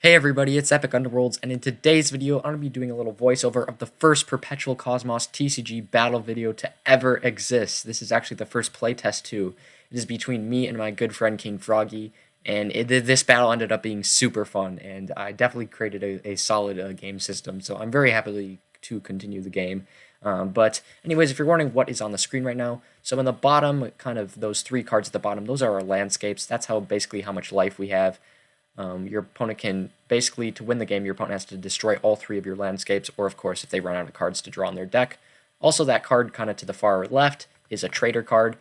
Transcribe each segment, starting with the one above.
Hey everybody, it's Epic Underworlds, and in today's video, I'm going to be doing a little voiceover of the first Perpetual Cosmos TCG battle video to ever exist. This is actually the first playtest too. It is between me and my good friend King Froggy, and this battle ended up being super fun, and I definitely created a solid game system, so I'm very happy to continue the game. But anyways, if you're wondering what is on the screen right now, so in the bottom, kind of those three cards at the bottom, those are our landscapes. That's basically how much life we have. Your opponent can basically, to win the game, your opponent has to destroy all three of your landscapes, or of course, if they run out of cards to draw in their deck. Also, that card kind of to the far left is a trader card.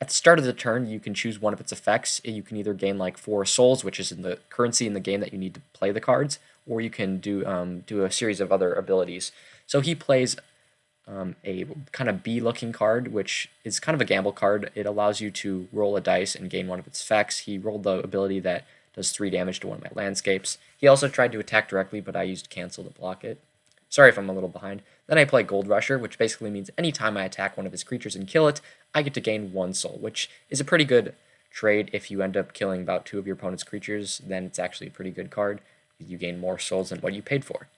At the start of the turn, you can choose one of its effects. You can either gain like 4 souls, which is in the currency in the game that you need to play the cards, or you can do a series of other abilities. So he plays a kind of B-looking card, which is kind of a gamble card. It allows you to roll a dice and gain one of its effects. He rolled the ability that does 3 damage to one of my landscapes. He also tried to attack directly, but I used cancel to block it. Sorry if I'm a little behind. Then I play Gold Rusher, which basically means anytime I attack one of his creatures and kill it, I get to gain 1 soul, which is a pretty good trade. If you end up killing about 2 of your opponent's creatures, then it's actually a pretty good card. You gain more souls than what you paid for.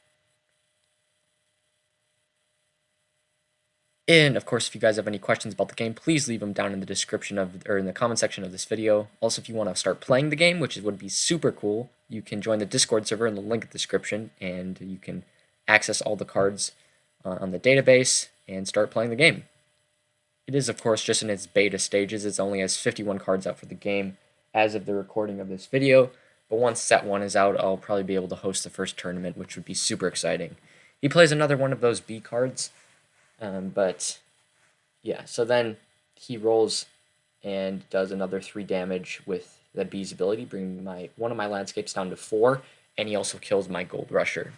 And of course, if you guys have any questions about the game, please leave them down in the description or in the comment section of this video. Also, if you want to start playing the game, which would be super cool, you can join the Discord server in the link in the description, and you can access all the cards on the database and start playing the game. It is, of course, just in its beta stages. It only has 51 cards out for the game as of the recording of this video. But once set 1 is out, I'll probably be able to host the first tournament, which would be super exciting. He plays another one of those B cards. But yeah, so then he rolls and does another 3 damage with the B's ability, bringing one of my landscapes down to 4, and he also kills my Gold Rusher.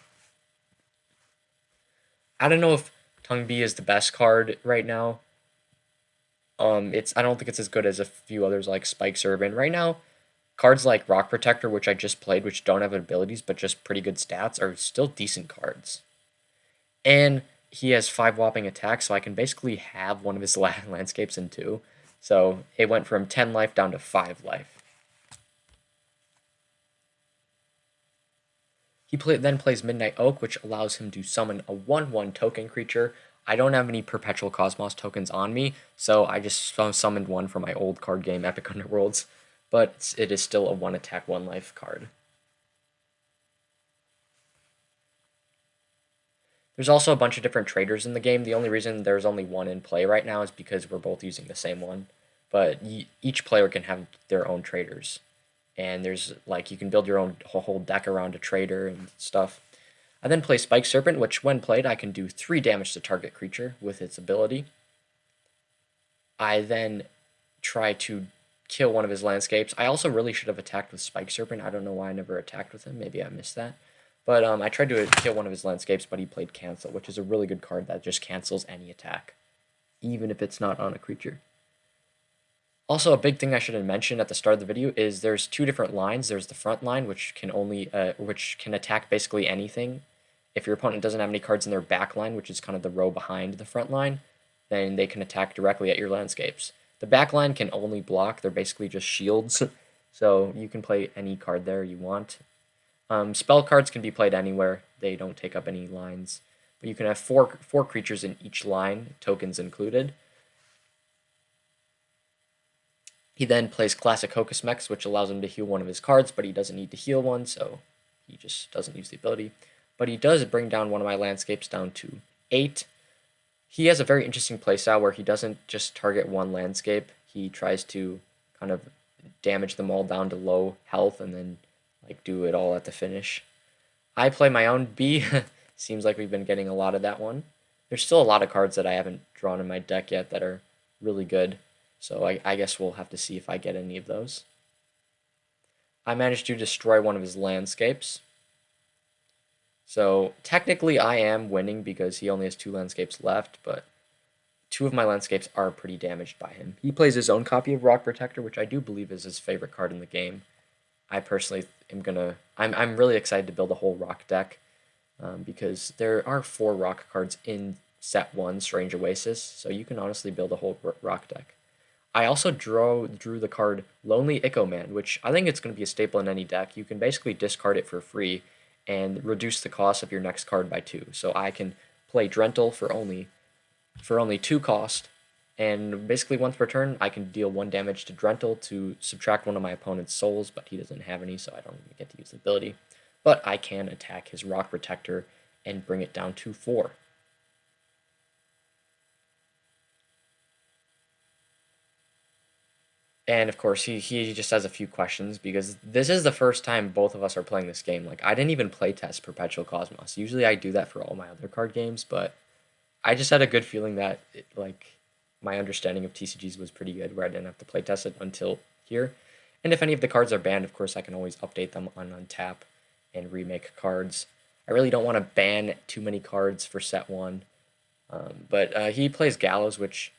I don't know if Tongue B is the best card right now. I don't think it's as good as a few others like Spike Servant. Right now, cards like Rock Protector, which I just played, which don't have abilities but just pretty good stats, are still decent cards. And he has 5 whopping attacks, so I can basically have one of his landscapes in 2. So it went from 10 life down to 5 life. He then plays Midnight Oak, which allows him to summon a 1/1 token creature. I don't have any Perpetual Cosmos tokens on me, so I just summoned one from my old card game, Epic Underworlds. But it is still a 1 attack, 1 life card. There's also a bunch of different traders in the game. The only reason there's only one in play right now is because we're both using the same one. But each player can have their own traders. And there's, like, you can build your own whole deck around a trader and stuff. I then play Spike Serpent, which when played, I can do 3 damage to target creature with its ability. I then try to kill one of his landscapes. I also really should have attacked with Spike Serpent. I don't know why I never attacked with him. Maybe I missed that. But I tried to kill one of his landscapes, but he played Cancel, which is a really good card that just cancels any attack, even if it's not on a creature. Also, a big thing I should have mentioned at the start of the video is there's 2 different lines. There's the front line, which can attack basically anything. If your opponent doesn't have any cards in their back line, which is kind of the row behind the front line, then they can attack directly at your landscapes. The back line can only block. They're basically just shields, so you can play any card there you want. Spell cards can be played anywhere. They don't take up any lines. But you can have four creatures in each line, tokens included. He then plays Classic Hocus Mex, which allows him to heal one of his cards, but he doesn't need to heal one, so he just doesn't use the ability. But he does bring down one of my landscapes down to 8. He has a very interesting playstyle where he doesn't just target one landscape. He tries to kind of damage them all down to low health and then do it all at the finish. I play my own B. Seems like we've been getting a lot of that one. There's still a lot of cards that I haven't drawn in my deck yet that are really good. So I guess we'll have to see if I get any of those. I managed to destroy one of his landscapes. So technically I am winning because he only has 2 landscapes left, but 2 of my landscapes are pretty damaged by him. He plays his own copy of Rock Protector, which I do believe is his favorite card in the game. I personally I'm really excited to build a whole rock deck because there are 4 rock cards in set 1, Strange Oasis, so you can honestly build a whole rock deck. I also drew the card Lonely Echo Man, which I think it's going to be a staple in any deck. You can basically discard it for free and reduce the cost of your next card by 2. So I can play Drentel for only 2 cost, and basically once per turn I can deal 1 damage to Drentel to subtract one of my opponent's souls, but he doesn't have any, so I don't even get to use the ability. But I can attack his Rock Protector and bring it down to 4. And of course, he just has a few questions because this is the first time both of us are playing this game. Like, I didn't even play test Perpetual Cosmos. Usually I do that for all my other card games, but I just had a good feeling that my understanding of TCGs was pretty good, where I didn't have to play test it until here. And if any of the cards are banned, of course, I can always update them on Untap and remake cards. I really don't want to ban too many cards for set 1, but he plays Gallows, which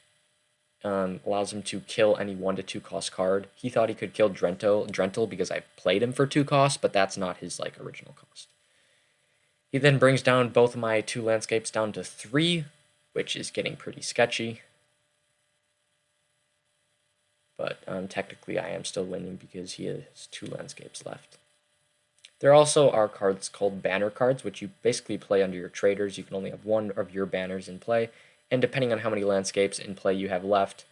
allows him to kill any 1 to 2 cost card. He thought he could kill Drentel because I played him for 2 costs, but that's not his original cost. He then brings down both of my 2 landscapes down to 3, which is getting pretty sketchy. But technically I am still winning because he has 2 landscapes left. There also are cards called banner cards, which you basically play under your traders. You can only have 1 of your banners in play, and depending on how many landscapes in play you have left,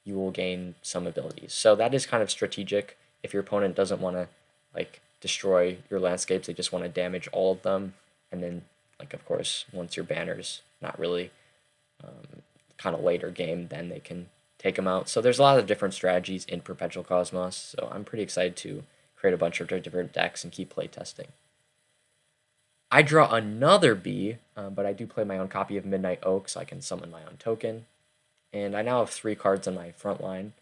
you will gain some abilities. So that is kind of strategic. If your opponent doesn't want to destroy your landscapes, they just want to damage all of them, and then of course once your banner's not really kind of later game, then they can take them out. So there's a lot of different strategies in Perpetual Cosmos, so I'm pretty excited to create a bunch of different decks and keep playtesting. I draw another B, but I do play my own copy of Midnight Oak, so I can summon my own token. And I now have 3 cards on my front line,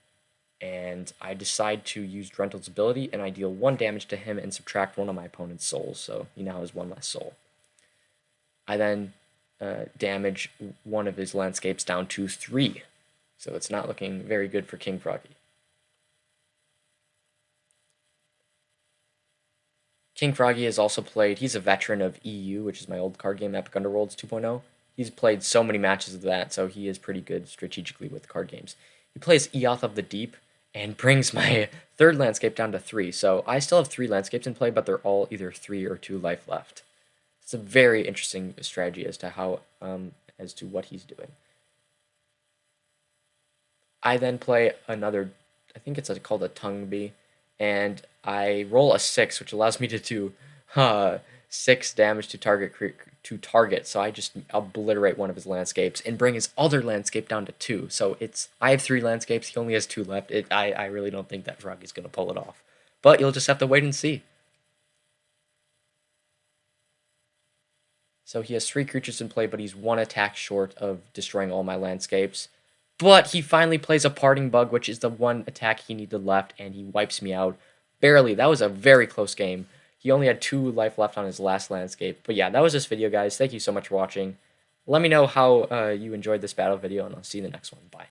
and I decide to use Drentel's ability, and I deal 1 damage to him and subtract 1 of my opponent's souls, so he now has 1 less soul. I then damage 1 of his landscapes down to 3, so it's not looking very good for King Froggy. King Froggy has also played, he's a veteran of EU, which is my old card game, Epic Underworlds 2.0. He's played so many matches of that, so he is pretty good strategically with card games. He plays Eoth of the Deep and brings my 3rd landscape down to 3, so I still have 3 landscapes in play, but they're all either 3 or 2 life left. It's a very interesting strategy as to how, as to what he's doing. I then play another, I think it's called a Tongue Bee, and I roll a 6, which allows me to do 6 damage to target. So I just obliterate 1 of his landscapes and bring his other landscape down to 2. So I have 3 landscapes. He only has 2 left. I really don't think that Froggy's gonna pull it off, but you'll just have to wait and see. So he has 3 creatures in play, but he's 1 attack short of destroying all my landscapes. But he finally plays a Parting Bug, which is the 1 attack he needed left, and he wipes me out. Barely. That was a very close game. He only had 2 life left on his last landscape. But yeah, that was this video, guys. Thank you so much for watching. Let me know how you enjoyed this battle video, and I'll see you in the next one. Bye.